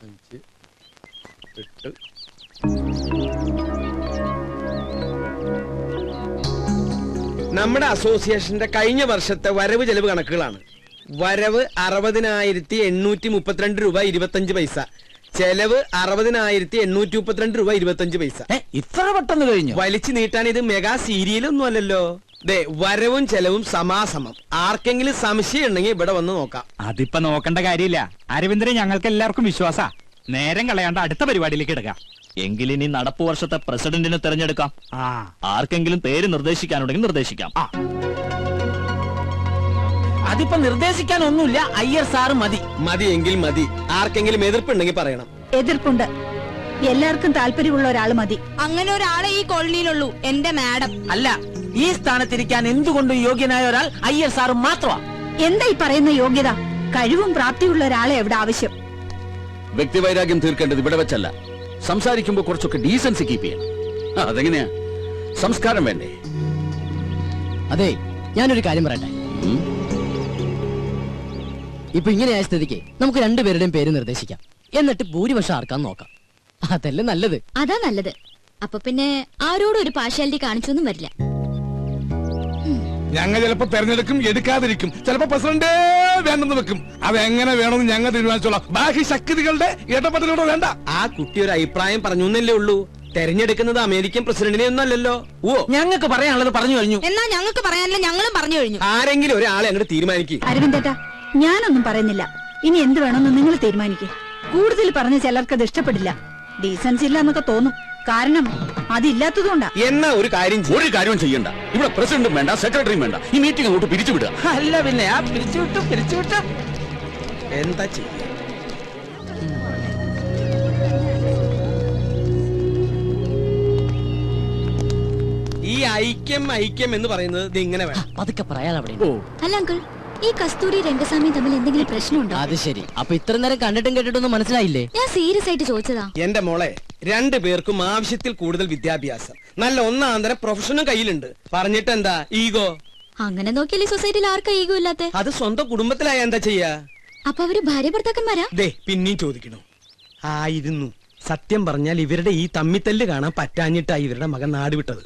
5 8 നമ്മുടെ അസോസിയേഷന്റെ കഴിഞ്ഞ വർഷത്തെ വരവ് ചെലവ് കണക്കുകളാണ്. വരവ് 60,832 രൂപ 25 പൈസ, ചെലവ് 60,832 രൂപ 25 പൈസ. ഇത്ര പെട്ടെന്ന് കഴിഞ്ഞു? വലിച്ചു നീട്ടാൻ ഇത് മെഗാ സീരിയലൊന്നും അല്ലല്ലോ. വരവും ചെലവും സമാസമം. ആർക്കെങ്കിലും സംശയം ഉണ്ടെങ്കിൽ ഇവിടെ വന്ന് നോക്കാം. അതിപ്പോ നോക്കേണ്ട കാര്യമില്ല അരവിന്ദനെ, ഞങ്ങൾക്ക് എല്ലാവർക്കും വിശ്വാസാ. നേരം കളയാണ്ട് അടുത്ത പരിപാടിയിലേക്ക് എടുക്കാം. എങ്കിലിനി നടപ്പു വർഷത്തെ പ്രസിഡന്റിനെ തെരഞ്ഞെടുക്കാം. ആർക്കെങ്കിലും പേര് നിർദ്ദേശിക്കാനുണ്ടെങ്കിൽ നിർദ്ദേശിക്കാം. അതിപ്പോ നിർദ്ദേശിക്കാനൊന്നുമില്ല, അയ്യർ സാറ് മതി. മതിയെങ്കിൽ മതി. ആർക്കെങ്കിലും എതിർപ്പുണ്ടെങ്കിൽ പറയണം. എതിർപ്പുണ്ട്. എല്ലാവർക്കും താല്പര്യമുള്ള ഒരാൾ മതി. അങ്ങനെ ഒരാളെ ഈ കോളനിയിലുള്ളൂ, എന്റെ മാഡം. അല്ല, ഈ സ്ഥാനത്തിരിക്കാൻ എന്തുകൊണ്ടും യോഗ്യനായ ഒരാൾ അയ്യർ സാറ് മാത്രമാ. എന്താ ഈ പറയുന്ന യോഗ്യത? കഴിവും പ്രാപ്തിയുള്ള ഒരാളെ എവിടെ ആവശ്യം. വ്യക്തിവൈരാഗ്യം തീർക്കേണ്ടത് ഇവിടെ വെച്ചല്ല. സംസാരിക്കുമ്പോ കുറച്ചൊക്കെ ഡീസൻസി കീപ്പ് ചെയ്യണം. അതെങ്ങനെയാ? സംസ്കാരം വേണ്ടേ? അതെ, ഞാനൊരു കാര്യം പറയട്ടെ. ഇപ്പൊ ഇങ്ങനെയായ സ്ഥിതിക്ക് നമുക്ക് രണ്ടുപേരുടെയും പേര് നിർദ്ദേശിക്കാം. എന്നിട്ട് ഭൂരിപക്ഷം ആർക്കാന്ന് നോക്കാം. അതല്ലേ നല്ലത്? അതാ നല്ലത്. അപ്പൊ പിന്നെ ആരോടും ഒരു പാർഷ്യാലിറ്റി കാണിച്ചൊന്നും വരില്ല. ഞങ്ങൾ ചിലപ്പോ തെരഞ്ഞെടുക്കും, എടുക്കാതിരിക്കും. ചിലപ്പോ പ്രസിഡന്റ് വേണ്ടെന്ന് വെക്കും. അതെങ്ങനെ വേണമെന്ന് ഞങ്ങൾ തീരുമാനിച്ചോളാം. ബാക്കി ശക്തികളുടെ ഇടപെടലൂടെ വേണ്ട. ആ കുട്ടി ഒരു അഭിപ്രായം പറഞ്ഞു എന്നല്ലേ ഉള്ളൂ. തെരഞ്ഞെടുക്കുന്നത് അമേരിക്കൻ പ്രസിഡന്റിനെ ഒന്നും അല്ലല്ലോ. ഓ, ഞങ്ങൾക്ക് പറയാനുള്ളത് പറഞ്ഞു കഴിഞ്ഞു. എന്നാ ഞങ്ങൾക്ക് പറയാനില്ല, ഞങ്ങളും പറഞ്ഞു കഴിഞ്ഞു. ആരെങ്കിലും ഒരാളെ അങ്ങോട്ട് തീരുമാനിക്കും. അരവിന്ദേട്ടാ, ഞാനൊന്നും പറയുന്നില്ല. ഇനി എന്ത് വേണമെന്ന് നിങ്ങൾ തീരുമാനിക്കുക. കൂടുതൽ പറഞ്ഞ് ചിലർക്ക് അത് ഇഷ്ടപ്പെടില്ല. ഡീസൻസ് ഇല്ല എന്നൊക്കെ തോന്നും. കാരണം അതില്ലാത്തതുകൊണ്ടാ. എന്നാ ഒരു കാര്യം ചെയ്യണ്ട. ഇവിടെ പ്രസിഡന്റും വേണ്ട, സെക്രട്ടറിയും വേണ്ട. ഈ മീറ്റിംഗ് അങ്ങോട്ട് പിരിച്ചുവിടുക. അല്ല പിന്നെ ആ പിരിച്ചുവിട്ടു എന്താ ചെയ്യ? ഈ ഐക്യം എന്ന് പറയുന്നത് ഇത് ഇങ്ങനെ വേണം. പതുക്കെ പറയാൻ അവിടെ. അല്ല അങ്കിൾ, ഈ കസ്തൂരി രംഗസ്വാമി തമ്മിൽ എന്തെങ്കിലും പ്രശ്നമുണ്ടോ? അത് ശരി. അപ്പൊ ഇത്ര നേരം കണ്ടിട്ടും കേട്ടിട്ടൊന്നും മനസ്സിലായില്ലേ? ഞാൻ സീരിയസ് ആയിട്ട് ചോദിച്ചതാ. എന്റെ മോളെ, രണ്ടുപേർക്കും ആവശ്യത്തിൽ കൂടുതൽ വിദ്യാഭ്യാസം, നല്ല ഒന്നാന്തരം പ്രൊഫഷനും കയ്യിലുണ്ട്. പറഞ്ഞിട്ട് എന്താ ഈഗോ? അങ്ങനെ നോക്കിയാൽ ഈ സൊസൈറ്റിയിൽ ആർക്കാ ഈഗോ ഇല്ലാത്ത? അത് സ്വന്തം കുടുംബത്തിലായ എന്താ ചെയ്യാ? അപ്പൊ അവര് ഭാര്യ ഭർത്താക്കന്മാരാ? പിന്നെയും ചോദിക്കണോ? ആയിരുന്നു. സത്യം പറഞ്ഞാൽ ഇവരുടെ ഈ തമ്മിത്തല്ല് കാണാൻ പറ്റാഞ്ഞിട്ടാ ഇവരുടെ മകൻ നാട് വിട്ടത്.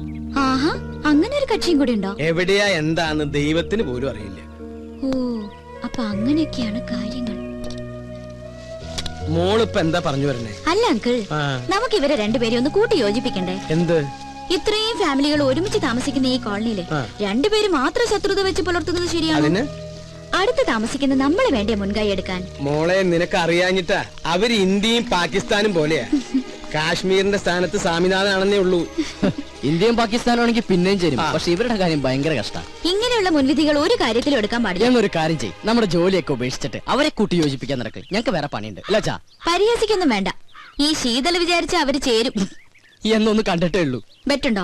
ആഹാ, അങ്ങനെ ഒരു കക്ഷിയും കൂടി ഉണ്ടോ? എവിടെയാ എന്താന്ന് ദൈവത്തിന് പോലും അറിയില്ല. ഓ, അപ്പൊ അങ്ങനെയൊക്കെയാണ് കാര്യങ്ങൾ. മോളിപ്പ എന്താ പറഞ്ഞു വരണേ? അല്ല അങ്കിൾ, നമുക്ക് ഇവരെ രണ്ടുപേരും ഒന്ന് കൂട്ടി യോജിപ്പിക്കണ്ടേ? എന്ത്? ഇത്രയും ഫാമിലികൾ ഒരുമിച്ച് താമസിക്കുന്ന ഈ കോളനിയില് രണ്ടുപേരും മാത്രം ശത്രുത വെച്ച് പുലർത്തുന്നത് ശരിയാണ്? അടുത്ത് താമസിക്കുന്ന നമ്മളെ വേണ്ടേ മുൻകൈ എടുക്കാൻ? മോളെ, നിനക്ക് അറിയാഞ്ഞിട്ടാ. അവര് ഇന്ത്യയും പാകിസ്ഥാനും പോലെയാ. കാശ്മീരിന്റെ സ്ഥാനത്ത് സ്വാമിനാഥനാണെന്നേ ഉള്ളൂ. ഇന്ത്യയും പാകിസ്ഥാനാണെങ്കിൽ പിന്നെയും ചേരും. പക്ഷെ ഇവരുടെ കാര്യം ഭയങ്കര കഷ്ടമാണ്. ഇങ്ങനെയുള്ള മുൻവിധികൾ ഒരു കാര്യത്തിലും എടുക്കാൻ പാടില്ല. ഞങ്ങൾ ഒരു കാര്യം ചെയ്യും, നമ്മുടെ ജോലിയൊക്കെ ഉപേക്ഷിച്ചിട്ട് അവരെ കൂട്ടി യോജിപ്പിക്കാൻ നടക്കും. ഞങ്ങൾക്ക് വേറെ പണിയുണ്ട്. അല്ലാച്ചാ പരിഹസിക്കൊന്നും വേണ്ട. ഈ ശീതൽ വിചാരിച്ച അവര് ചേരും എന്നൊന്ന് കണ്ടിട്ടേ ഉള്ളൂ. ബെറ്റുണ്ടോ?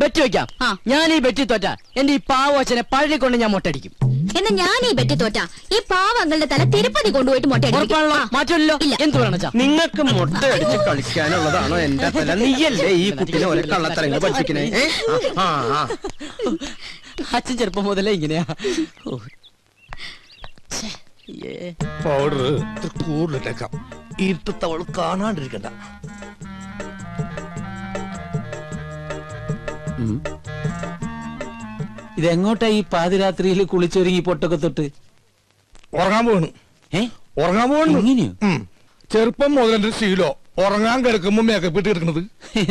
ബെറ്റ് വെക്കാം. ഞാൻ ഈ ബെറ്റി തോറ്റാ എന്റെ ഈ പാവച്ചനെ പഴയ കൊണ്ട് ഞാൻ മൊട്ടടിക്കും. എന്നാ ഞാൻ ഈ ബെറ്റി തോറ്റാ ഈ പാവങ്ങളുടെ തല തിരുപ്പതി കൊണ്ടുപോയിട്ട് മാറ്റമല്ലോ. എന്ത് വേണം? നിങ്ങൾക്ക് മൊട്ട അടിച്ച് കളിക്കാനുള്ളതാണോ എന്റെ തല? നീയല്ലേ ഈ കുട്ടിനെ ഒരു കള്ളത്തരങ്ങൾ പഠിപ്പിക്കണേ? അച്ഛൻ ചെറുപ്പം മുതലേ ഇങ്ങനെയാ. പൗഡർ കൂടുതലിട്ടേക്കാം. ഇരുട്ടത്തവൾ കാണാണ്ടിരിക്കണ്ട. ഇതെങ്ങോട്ടാ ഈ പാതിരാത്രിയിൽ കുളിച്ചൊരുങ്ങി പൊട്ടൊക്കെ തൊട്ട്? ഉറങ്ങാൻ പോകണം. ഉറങ്ങാൻ പോകണം. എങ്ങനെയോ? ചെറുപ്പം മുതലെന്റെ ശീലോ ഉറങ്ങാൻ കിടക്കുമ്പോ മേക്കപ്പ് ഇട്ട് കിടക്കുന്നത്.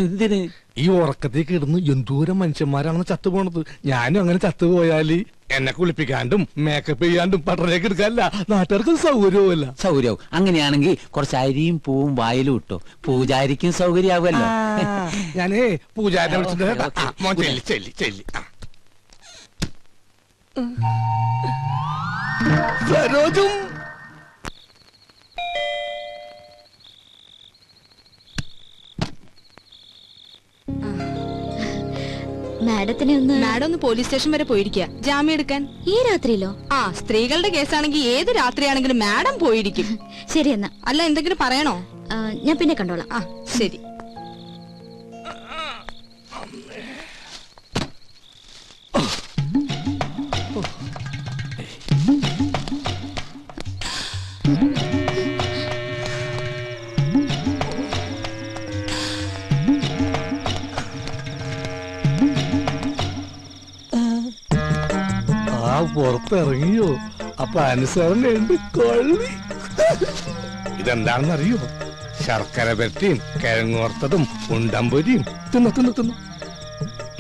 എന്തിന്? ഈ ഉറക്കത്തേക്ക് ഇടുന്നു എന്തോരം മനുഷ്യന്മാരാണെന്ന് ചത്തുപോണത്. ഞാനും അങ്ങനെ ചത്തുപോയാല് എന്നെ കുളിപ്പിക്കാണ്ടും മേക്കപ്പ് ചെയ്യാണ്ടും പട്ടണേക്ക് എടുക്കാനല്ല, നാട്ടുകാർക്ക് സൗകര്യവുമല്ല. സൗകര്യവും. അങ്ങനെയാണെങ്കിൽ കുറച്ച് അരിയും പൂവും വായിലും ഇട്ടോ, പൂജാരിക്കും സൗകര്യമാവുമല്ലോ. ഞാനേ പൂജാരിനെ വിളിച്ചിട്ട് സരോജും മാഡം ഒന്ന് പോലീസ് സ്റ്റേഷൻ വരെ പോയിരിക്കുക ജാമ്യം എടുക്കാൻ. ഈ രാത്രിയിലോ? സ്ത്രീകളുടെ കേസാണെങ്കിൽ ഏത് രാത്രിയാണെങ്കിലും മാഡം പോയിരിക്കും. ശരി എന്നാ. അല്ല, എന്തെങ്കിലും പറയണോ? ഞാൻ പിന്നെ കണ്ടോളാം. ശരി. ആ പുറത്തിറങ്ങിയോ? അപ്പൊ അനുസരണയുണ്ട് കൊള്ളി. ഇതെന്താണെന്ന് അറിയോ? ശർക്കര പെട്ടിയും കിഴങ്ങോർത്തതും ഉണ്ടമ്പൊരിയും തിന്നു.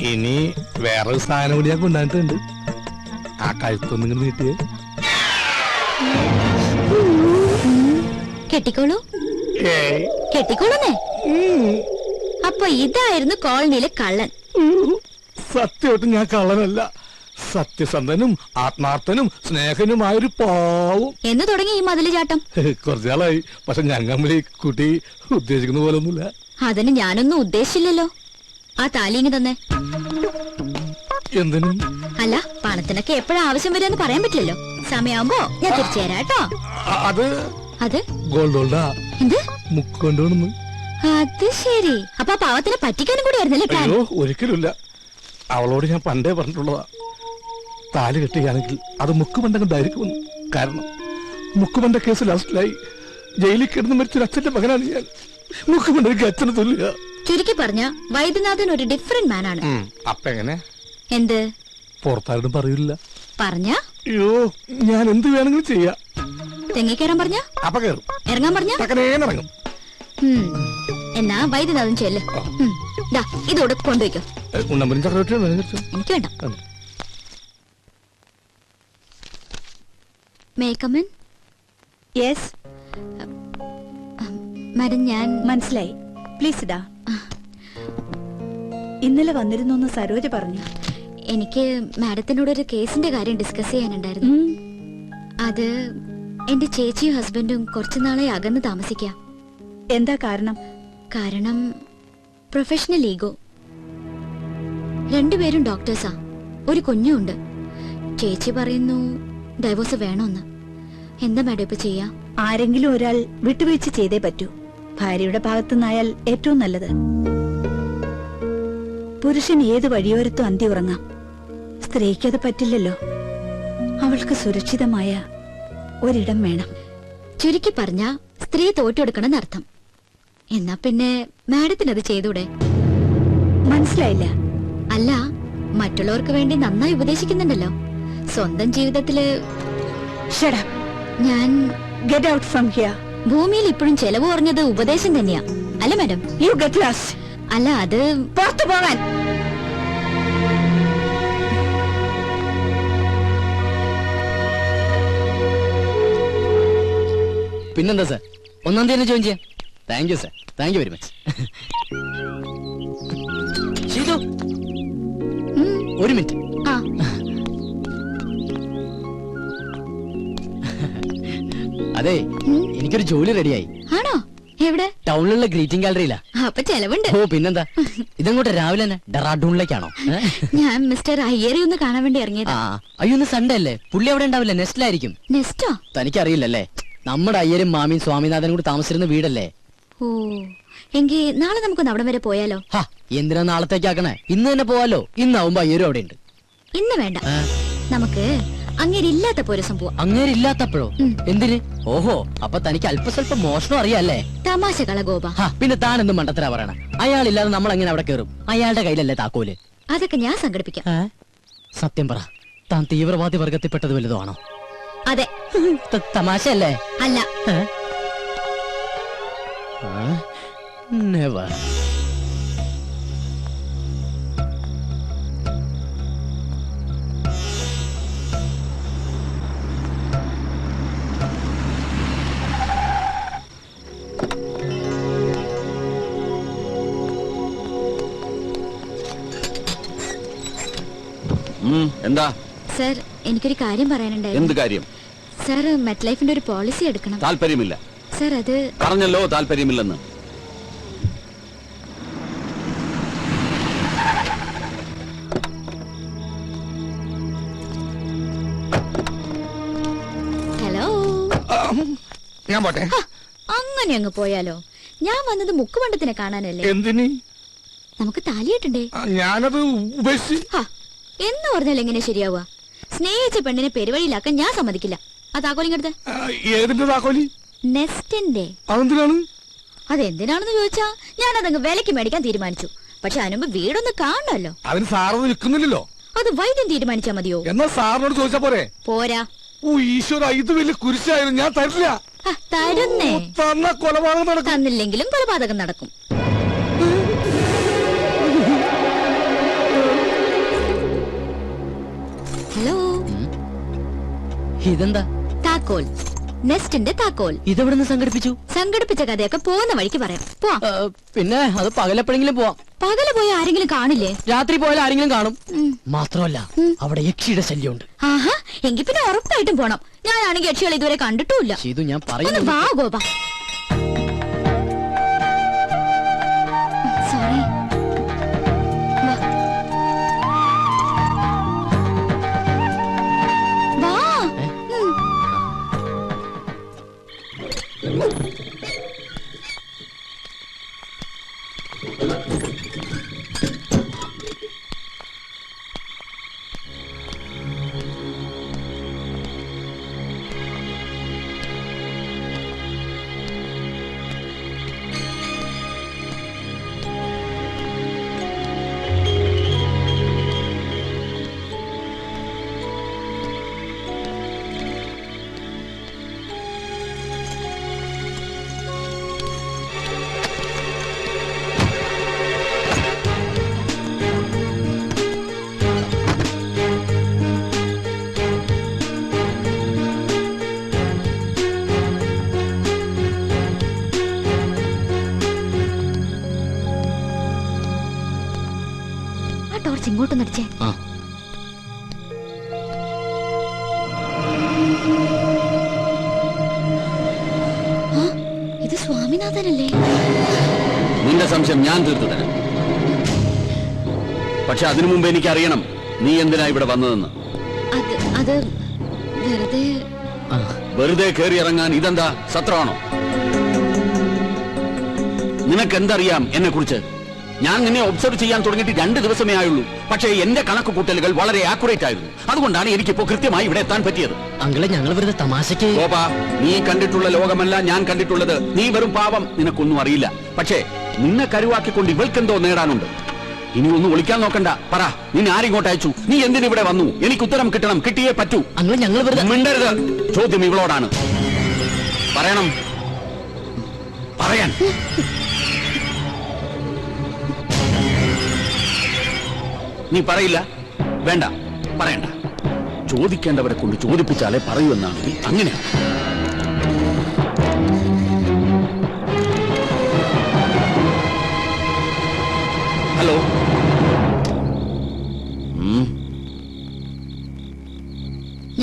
ഇനി വേറൊരു സാധനം കൂടി ഞാൻ കൊണ്ടുവന്നിട്ടുണ്ട്. ആ കഴുത്തൊന്നിങ്ങനെ നീട്ടിയേ. കെട്ടിക്കോളൂ. കെട്ടിക്കോളൂന്നേ. അപ്പൊ ഇതായിരുന്നു കോളനിയിലെ കള്ളൻ. സത്യമായിട്ടും ഞാൻ കള്ളനല്ല. സത്യസന്ധനും ആത്മാർത്ഥനും സ്നേഹനുമായൊരു പാവം. എന്ന് തുടങ്ങി ഈ മതില് ചാട്ടം? കുറച്ചാളായി. പക്ഷെ ഞങ്ങൾ ഈ കുട്ടി ഉദ്ദേശിക്കുന്ന പോലെ ഒന്നുമില്ല. അതിന് ഞാനൊന്നും ഉദ്ദേശിച്ചില്ലല്ലോ. ആ താലിങ്ങി തന്നെ. എന്തിനും? അല്ല, പണത്തിനൊക്കെ എപ്പോഴാ ആവശ്യം വരുമെന്ന് പറയാൻ പറ്റില്ലല്ലോ. സമയമാകുമ്പോ ഞാൻ തിരിച്ചു തരാം കേട്ടോ. അത് ഗോൾഡോൾഡാ. എന്ത് മുക്കൊണ്ടോണെന്ന്? അത് ശരി. അപ്പൊ ആ പാവത്തിനെ പറ്റിക്കാനും കൂടി ആയിരുന്നല്ലേ പ്ലാൻ? അയ്യോ, ഒരിക്കലുമില്ല. അവളോട് ഞാൻ പണ്ടേ പറഞ്ഞിട്ടുള്ളതാ, താലി കെട്ടുകയാണെങ്കിൽ അത് മുക്കുപണ്ടണ്ടായിരിക്കുമെന്ന്. കാരണം മുക്കുപണ്ട കേസ് ലാസ്റ്റിലായി ജയിലിൽ കിടന്ന് മരിച്ചൊരു അച്ഛന്റെ മകനാണ് ഞാൻ. മുക്കുപണ്ടക്ക് അച്ഛന് തുല്യ. ചുരുക്കി പറഞ്ഞ വൈദ്യനാഥൻ ഒരു ഡിഫറെന്റ് മാൻ ആണ്. അപ്പൊ എങ്ങനെ? എന്ത്? പുറത്താരും പറയില്ല. പറഞ്ഞ? അയ്യോ, ഞാൻ എന്ത് വേണമെങ്കിലും ചെയ്യാം. തെങ്ങിക്കയറാൻ പറഞ്ഞ? അപ്പൊ കയറും. ഇറങ്ങാൻ പറഞ്ഞ? ഇറങ്ങും. എന്നാ വൈദ്യനാഥൻ ചെല്ല്. ഇതോടെ കൊണ്ടുവയ്ക്കോ. ഉണ്ണമ്പനും ചക്രവർത്തിയോ? എനിക്ക് വേണ്ട. മേക്കമ്മൻ. യെസ് മാഡം, ഞാൻ മനസ്സിലായി. പ്ലീസ് ഇതാ. ഇന്നലെ വന്നിരുന്നു സരോജ പറഞ്ഞു. എനിക്ക് മാഡത്തിനോടൊരു കേസിന്റെ കാര്യം ഡിസ്കസ് ചെയ്യാനുണ്ടായിരുന്നു. അത് എന്റെ ചേച്ചിയും ഹസ്ബൻഡും കുറച്ചുനാളെ അകന്ന് താമസിക്കാം. എന്താ കാരണം? കാരണം പ്രൊഫഷണൽ ഈഗോ. രണ്ടുപേരും ഡോക്ടേഴ്സാ. ഒരു കുഞ്ഞുണ്ട്. ചേച്ചി പറയുന്നു ഡൈവോഴ്സ് വേണമെന്ന്. എന്താ മാഡം ഇപ്പൊ ചെയ്യാ? ആരെങ്കിലും ഒരാൾ വിട്ടുവീഴ്ച ചെയ്തേ പറ്റൂ. ഭാര്യയുടെ ഭാഗത്തുനിന്നായാൽ ഏറ്റവും നല്ലത്. പുരുഷൻ ഏത് വഴിയോരത്തും അന്തി ഉറങ്ങാം. സ്ത്രീക്കത് പറ്റില്ലല്ലോ. അവൾക്ക് സുരക്ഷിതമായ ഒരിടം വേണം. ചുരുക്കി പറഞ്ഞ സ്ത്രീ തോറ്റെടുക്കണമെന്ന് അർത്ഥം. എന്നാ പിന്നെ മാഡത്തിനത് ചെയ്തൂടെ? മനസ്സിലായില്ല. അല്ല, മറ്റുള്ളവർക്ക് വേണ്ടി നന്നായി ഉപദേശിക്കുന്നുണ്ടല്ലോ. സ്വന്തം ജീവിതത്തില് ഞാൻ ഗെറ്റ് ഔട്ട് ഫ്രം ഹിയർ. ഭൂമിയിൽ ഇപ്പോഴും ചെലവ് കുറഞ്ഞത് ഉപദേശം തന്നെയാ, അല്ല മാഡം? You get lost. അല്ല, അത് പുറത്തു പോകാൻ. പിന്നെന്താ സാർ, 1-ാം തീയതി ജോയിൻ ചെയ്യാം. Thank you sir, thank you very much. Sheethu, ഒരു മിനിറ്റ്. അതെ, എനിക്കൊരു ജോലി റെഡിയായി. ആണോ? എവിടെ? ടൗണിലുള്ള ഗ്രീറ്റിംഗ് ഗാലറിയിലാ. അപ്പൊ ചെലവുണ്ട്. ഓ പിന്നെന്താ. ഇതങ്ങോട്ട് രാവിലെ തന്നെ ഡെറാഡൂണിലേക്കാണോ? ഞാൻ മിസ്റ്റർ അയ്യരെ ഒന്ന് കാണാൻ വേണ്ടി ഇറങ്ങിയതാ. അയ്യോ, ഇന്ന് സൺഡേ അല്ലേ? പുള്ളി അവിടെ ഉണ്ടാവില്ല, നെസ്റ്റിലായിരിക്കും. നെസ്റ്റോ? തനിക്കറിയില്ലല്ലേ, നമ്മുടെ അയ്യരും മാമിയും സ്വാമിനാഥനും കൂടി താമസിച്ചിരുന്ന വീടല്ലേ. ഓ, എങ്കിൽ നാളെ നമുക്കൊന്ന് അവിടെ വരെ പോയാലോ? എന്തിനാ നാളത്തേക്കാക്കണേ? ഇന്ന് തന്നെ പോവാലോ. ഇന്നാവുമ്പോ അയ്യരും അവിടെ ഉണ്ട്. ഇന്ന് വേണ്ട, നമുക്ക് അങ്ങേരില്ലാത്തപ്പോ ഒരു സംഭവം. അങ്ങേരില്ലാത്തപ്പോഴോ? എന്തിന്? ഓഹോ, അപ്പൊ തനിക്ക് അല്പസ്വല്പം മോഷണം അറിയാല്ലേ? തമാശ കളഗോപ. പിന്നെ താൻ എന്ത് മണ്ടത്തരാ പറയണ? അയാളില്ലാതെ നമ്മൾ എങ്ങനെ അവിടെ കയറും? അയാളുടെ കയ്യിലല്ലേ താക്കോല്? അതൊക്കെ ഞാൻ സംഘടിപ്പിക്കാം. സത്യം പറ, താൻ തീവ്രവാദി വർഗത്തിൽപ്പെട്ടത് വലുതോ ആണോ? അതെ. തമാശയല്ലേ? അല്ല. നെവർ. എന്താ സർ, എനിക്കൊരു കാര്യം പറയാനുണ്ടായിരുന്നു. എന്ത് കാര്യം? സർ, മെറ്റ് ലൈഫിന്റെ ഒരു പോളിസി എടുക്കണം. താല്പര്യമില്ല. സർ, അത് പറഞ്ഞല്ലോ താല്പര്യമില്ലെന്ന്. ഹലോ. ഞാൻ പോട്ടെ. അങ്ങനെ അങ്ങ് പോയാലോ? ഞാൻ വന്നത് മുക്കുമണ്ടത്തിനെ കാണാനല്ലേ. എന്തിന്? നമുക്ക് താലിയിട്ടുണ്ടേ. ഞാനത് ഉപേക്ഷിച്ച്. എന്ന് പറഞ്ഞാൽ എങ്ങനെ ശരിയാവുക? സ്നേഹിച്ച പെണ്ണിനെ പെരുവഴിയിലാക്കാൻ ഞാൻ സമ്മതിക്കില്ല. ആ താക്കോലിങ്ങടുത്ത്. ഏതിന്റെ താക്കോലി? നെസ്റ്റിന്റെ. അതെന്തിനാണ്? അതെന്തിനാണെന്ന് ചോദിച്ചാ ഞാൻ അതങ്ങ് വിലക്ക് മേടിക്കാൻ തീരുമാനിച്ചു. പക്ഷെ അതിനുമ്പ് വീടൊന്ന് കാണണല്ലോ. അതിന് സാറൊന്നും നിൽക്കുന്നില്ലല്ലോ. അത് വൈദ്യം തീരുമാനിച്ചാ മതിയോ? എന്നാ സാറിനോട് ചോദിച്ചാ പോരെ? പോരാ. ഓ ഈശ്വര, ഇത് വലിയ കുരിശായിരുന്നു. ഞാൻ തരില്ല. തരുന്നേ. തന്ന കൊലപാതകം നടക്കും. തന്നില്ലെങ്കിലും കൊലപാതകം നടക്കും. ഹലോ, ഇതെന്താ? താക്കോൽ, നെസ്റ്റിന്റെ താക്കോൽ. ഇതെവിടുന്ന് സംഘടിപ്പിച്ചു? സംഘടിപ്പിച്ച കഥയൊക്കെ പോകുന്ന വഴിക്ക് പറയാം. പോവാം. പിന്നെ അത് പകലെപ്പോഴെങ്കിലും പോവാം. പകല് പോയി ആരെങ്കിലും കാണില്ലേ? രാത്രി പോയാൽ ആരെങ്കിലും കാണും. മാത്രമല്ല അവിടെ യക്ഷിയുടെ ശല്യമുണ്ട്. ആഹാ, എങ്കിൽ പിന്നെ ഉറപ്പായിട്ടും പോണം. ഞാനാണെങ്കിൽ യക്ഷികൾ ഇതുവരെ കണ്ടിട്ടുമില്ല. ഇത് ഞാൻ ഒന്ന് പറയുന്നു. വാ ഗോപ. സോറി. വാ. ടോർച്ച് ഇങ്ങോട്ടൊന്ന് അടിച്ചേ. ഇത് സ്വാമിനാഥനല്ലേ? നിന്റെ സംശയം ഞാൻ തീർത്തു തരാം. പക്ഷെ അതിനു മുമ്പ് എനിക്ക് അറിയണം നീ എന്തിനാ ഇവിടെ വന്നതെന്ന്. അത് വെറുതെ. വെറുതെ കയറി ഇറങ്ങാൻ ഇതെന്താ സത്രമാണോ? നിനക്കെന്തറിയാം എന്നെ കുറിച്ച്? ഞാൻ നിന്നെ ഒബ്സർവ് ചെയ്യാൻ തുടങ്ങിയിട്ട് 2 ദിവസമേ ആയുള്ളൂ. പക്ഷേ എന്റെ കണക്ക് കൂട്ടലുകൾ വളരെ ആക്യുറേറ്റ് ആയിരുന്നു. അതുകൊണ്ടാണ് എനിക്കിപ്പോ കൃത്യമായി ഇവിടെ എത്താൻ പറ്റിയത്. അങ്കിളെ, ഞങ്ങൾ വെറുതെ തമാശക്ക്. ഗോപാ, നീ കണ്ടിട്ടുള്ള ലോകമല്ല ഞാൻ കണ്ടിട്ടുള്ളത്. നീ വെറും പാവം, നിനക്കൊന്നും അറിയില്ല. പക്ഷേ നിന്നെ കരുവാക്കിക്കൊണ്ട് ഇവൾക്കെന്തോ നേടാനുണ്ട്. ഇനി ഒന്നും ഒളിക്കാൻ നോക്കണ്ട. പറ, നിന്നെ ആരിങ്ങോട്ട് അയച്ചു? നീ എന്തിനിവിടെ വന്നു? എനിക്ക് ഉത്തരം കിട്ടണം. കിട്ടിയേ പറ്റൂ. അങ്കിളെ, ഞങ്ങൾ വെറുതെ. മിണ്ടരുത്. ചോദ്യം ഇവളോടാണ്. പറയണം. പറയാൻ. നീ പറയില്ല? വേണ്ട, പറയണ്ട. ചോദിക്കേണ്ടവരെ കൊണ്ട് ചോദിപ്പിച്ചാലേ പറയൂ എന്നാണെങ്കിൽ അങ്ങനെയാണ്. ഹലോ.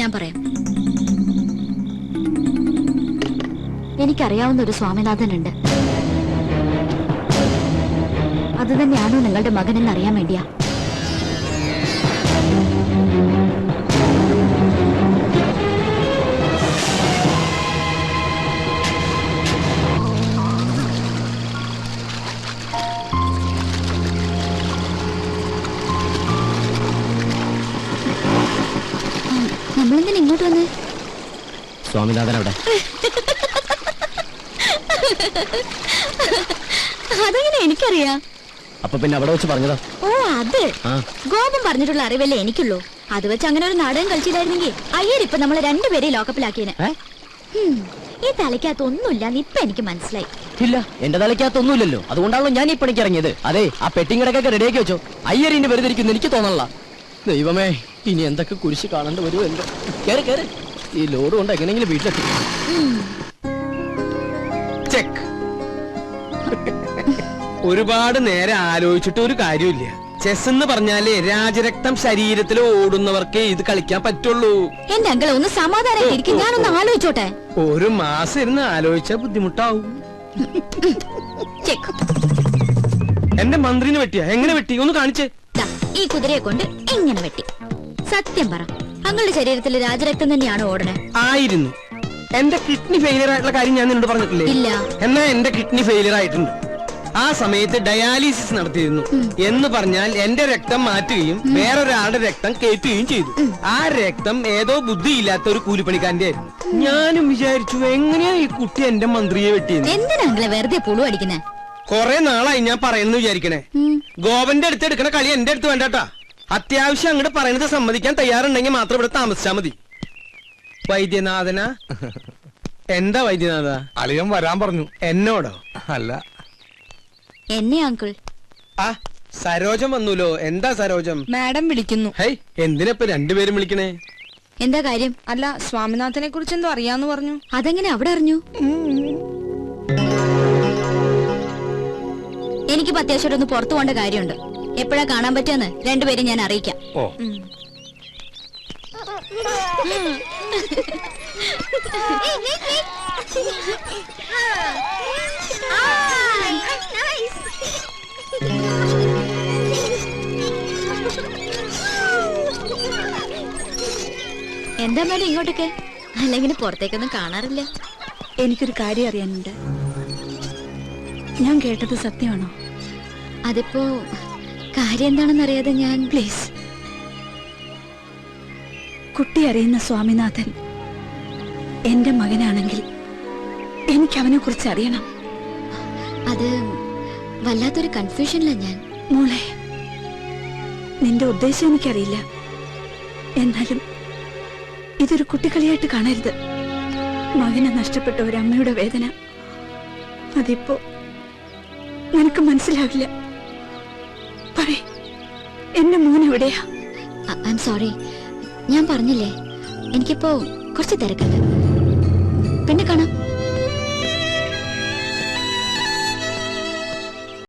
ഞാൻ പറയാം. എനിക്കറിയാവുന്ന ഒരു സ്വാമിനാഥനുണ്ട്. അത് തന്നെയാണോ നിങ്ങളുടെ മകനെന്ന് അറിയാൻ വേണ്ടിയാ. നമ്മളെന്തിനാ ഇങ്ങോട്ട് വന്നേ? സ്വാമിനാഥൻ അവിടെ. അതെങ്ങനെ എനിക്കറിയാം? അപ്പൊ പിന്നെ അവിടെ വെച്ച് പറഞ്ഞതാ. ഓ, അത് ഗോപം പറഞ്ഞിട്ടുള്ള അറിവല്ലേ എനിക്കുള്ളൂ. അത് വെച്ച് അങ്ങനെ ഒരു നാടകം കളിച്ചില്ലായിരുന്നെങ്കിൽ അയ്യരിപ്പൊ നമ്മളെ 2 പേരെ ലോക്കപ്പിലാക്കിയേനെ. ഈ തലയ്ക്കകത്തൊന്നുമില്ല ഇപ്പൊ എനിക്ക് മനസ്സിലായി. ഇല്ല, എന്റെ തലയ്ക്കകത്തൊന്നുമില്ലല്ലോ. അതുകൊണ്ടാണല്ലോ ഞാൻ ഈ പണിക്ക് ഇറങ്ങിയത്. അതെ, ആ പെട്ടിങ് കിടക്കൊക്കെ റെഡിയാക്കി വെച്ചോ. അയ്യറിന്റെ വെറുതെ ഇരിക്കുന്നു എനിക്ക് തോന്നണല്ല. ദൈവമേ, ഇനി എന്തൊക്കെ കുരിശ് കാണേണ്ടി വരുമോ എന്തോ. കേറ് കേറ്. ഈ ലോഡ് കൊണ്ട് എങ്ങനെയെങ്കിലും വീട്ടിലെത്തി. ചെക്ക്. ഒരുപാട് നേരം ആലോചിച്ചിട്ട് ഒരു കാര്യമില്ല. ചെസ് എന്ന് പറഞ്ഞാലേ രാജരക്തം ശരീരത്തിൽ ഓടുന്നവർക്കേ ഇത് കളിക്കാൻ പറ്റുള്ളൂ. എന്റെ അങ്കിളെ ഒന്ന് സമാധാനം. ഞാനൊന്ന് ആലോചിച്ചോട്ടെ. ഒരു മാസം ഇരുന്ന് ആലോചിച്ചാ ബുദ്ധിമുട്ടാവും. എന്റെ മന്ത്രിനെ വെട്ടിയാ? എങ്ങനെ വെട്ടി? ഒന്ന് കാണിച്ചേ. ഈ കുതിരയെ കൊണ്ട് എങ്ങനെ വെട്ടി? സത്യം പറ, അങ്ങളുടെ ശരീരത്തിൽ രാജരക്തം തന്നെയാണോ ഓടണേ? ആയിരുന്നു. എന്റെ കിഡ്നി ഫെയിലിയർ ആയിട്ടുള്ള കാര്യം ഞാൻ നിന്നോട് പറഞ്ഞിട്ടില്ലേ? ഇല്ല. എന്നാ എന്റെ കിഡ്നി ഫെയിലിയർ ആയിട്ടുണ്ട്. ആ സമയത്ത് ഡയാലിസിസ് നടത്തിയിരുന്നു. എന്ന് പറഞ്ഞാൽ എന്റെ രക്തം മാറ്റുകയും വേറൊരാളുടെ രക്തം കയറ്റുകയും ചെയ്തു. ആ രക്തം ഏതോ ബുദ്ധിയില്ലാത്ത ഒരു കൂലിപ്പണിക്കാരന്റെ ആയിരുന്നു. ഞാനും വിചാരിച്ചു എങ്ങനെയാ ഈ കുട്ടി എന്റെ മന്ത്രിയെ വെട്ടിയെന്ന്. എന്തിനാ അങ്ങളെ വെറുതെ പുളു അടിക്കുന്നേ? കൊറേ നാളായി ഞാൻ പറയുന്നു വിചാരിക്കണേ. ഗോപന്റെ അടുത്ത് എടുക്കണ കളി എന്റെ അടുത്ത് വേണ്ടാട്ടാ. അത്യാവശ്യം അങ്ങോട്ട് പറയുന്നത് സമ്മതിക്കാൻ തയ്യാറുണ്ടെങ്കിൽ മാത്രം ഇവിടെ താമസിച്ചാ മതി. വൈദ്യനാഥന എന്താ വൈദ്യനാഥ? അളിയൻ വരാൻ പറഞ്ഞു. എന്നോടോ? അല്ല, എന്നെ അങ്കിൾ. ആ സരോജം വന്നൂലോ. എന്താ സരോജം? മാഡം വിളിക്കുന്നു. ഹൈ, എന്തിനപ്പൊ രണ്ടുപേരും വിളിക്കണേ? എന്താ കാര്യം? അല്ല, സ്വാമിനാഥനെ കുറിച്ച് എന്തോ അറിയാന്ന് പറഞ്ഞു. അതെങ്ങനെ അവിടെ അറിഞ്ഞു? എനിക്കിപ്പോ അത്യാവശ്യം ഒന്ന് പുറത്തു പോകേണ്ട കാര്യമുണ്ട്. എപ്പോഴാ കാണാൻ പറ്റുമെന്ന് രണ്ടുപേരും ഞാൻ അറിയിക്കാം. ഓ എന്താ മേഡം ഇങ്ങോട്ടൊക്കെ? അല്ലെങ്കിൽ പുറത്തേക്കൊന്നും കാണാറില്ല. എനിക്കൊരു കാര്യം അറിയാനുണ്ട്. ഞാൻ കേട്ടത് സത്യമാണോ? അതിപ്പോ കാര്യം എന്താണെന്ന് അറിയാതെ ഞാൻ പ്ലീസ്, കുട്ടി അറിയുന്ന സ്വാമിനാഥൻ എന്റെ മകനാണെങ്കിൽ എനിക്ക് അവനെ കുറിച്ച് അറിയണം. അത് വല്ലാത്തൊരു കൺഫ്യൂഷനില്ല ഞാൻ. മോളെ, നിന്റെ ഉദ്ദേശം എനിക്കറിയില്ല. എന്നാലും ഇതൊരു കുട്ടിക്കളിയായിട്ട് കാണരുത്. മകനെ നഷ്ടപ്പെട്ട ഒരു അമ്മയുടെ വേദന അതിപ്പോ നിനക്ക് മനസ്സിലാവില്ല. പറയ്, എന്റെ മോൻ എവിടെയാ? I am sorry. ഞാൻ പറഞ്ഞില്ലേ, എനിക്കിപ്പോ കുറച്ച് തിരക്കുണ്ട്. പിന്നെ കാണാം.